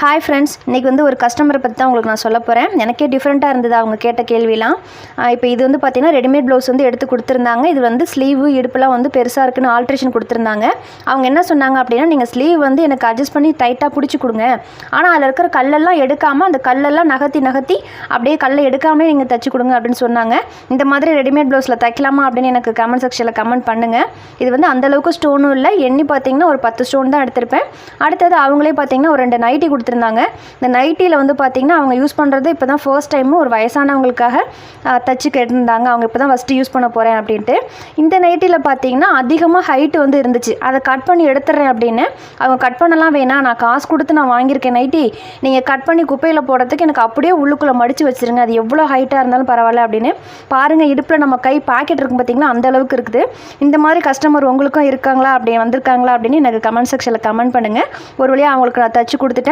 Hi friends, இன்றைக்கி ஒரு கஸ்டமரை பற்றி தான் உங்களுக்கு நான் சொல்ல போகிறேன். எனக்கே டிஃப்ரெண்ட்டாக இருந்தது அவங்க கேட்ட கேள்விலாம். இப்போ இது பார்த்திங்கன்னா ரெடிமேட் ப்ளவுஸ் எடுத்து கொடுத்துருந்தாங்க. இது ஸ்லீவு இடுப்புலாம் பெருசாக இருக்குன்னு ஆல்ட்ரேஷன் கொடுத்துருந்தாங்க. அவங்க என்ன சொன்னாங்க அப்படின்னா, நீங்கள் ஸ்லீவ் எனக்கு அட்ஜஸ்ட் பண்ணி டைட்டாக பிடிச்சி கொடுங்க, ஆனால் அதில் இருக்கிற கல்லெல்லாம் எடுக்காமல் அந்த கல்லெல்லாம் நகர்த்தி அப்படியே கல்லை எடுக்காமலே நீங்கள் தைச்சி கொடுங்க அப்படின்னு சொன்னாங்க. இந்த மாதிரி ரெடிமேட் ப்ளவுஸில் தைக்கலாமா அப்படின்னு எனக்கு கமெண்ட் செக்ஷனில் கமெண்ட் பண்ணுங்கள். இது அந்தளவுக்கு ஸ்டோனும் இல்லை, எண்ணி பார்த்திங்கன்னா ஒரு 10 ஸ்டோன் தான் எடுத்திருப்பேன். அடுத்தது அவங்களே பார்த்திங்கன்னா ஒரு 2 நைட்டி கொடுத்துருந்தாங்க. இந்த நைட்டியில் பார்த்திங்கன்னா அவங்க யூஸ் பண்ணுறது இப்போ தான் ஃபர்ஸ்ட் டைமும் ஒரு வயசானவங்களுக்காக தச்சு கேட்டிருந்தாங்க. அவங்க இப்போ தான் ஃபஸ்ட்டு யூஸ் பண்ண போகிறேன் அப்படின்ட்டு. இந்த நைட்டியில் பார்த்திங்கன்னா அதிகமாக ஹைட்டு இருந்துச்சு. அதை கட் பண்ணி எடுத்துடுறேன் அப்படின்னு. அவங்க கட் பண்ணலாம் வேணாம், நான் காசு கொடுத்து நான் வாங்கியிருக்கேன் நைட்டி, நீங்கள் கட் பண்ணி குப்பையில் போடுறதுக்கு எனக்கு அப்படியே உள்ளுக்குள்ளே மடித்து வச்சுருங்க, அது எவ்வளோ ஹைட்டாக இருந்தாலும் பரவாயில்ல அப்படின்னு. பாருங்கள், இடுப்பில் நம்ம கை பாக்கெட் இருக்கும் பார்த்திங்களா, அந்த அளவுக்கு இருக்குது. இந்த மாதிரி கஸ்டமர் உங்களுக்கும் இருக்காங்களா, அப்படி வந்திருக்காங்களா அப்படின்னு எனக்கு கமெண்ட் செக்ஷனில் கமெண்ட் பண்ணுங்கள். ஒரு வழியாக அவங்களுக்கு நான் தச்சு கொடுத்துட்டேன்.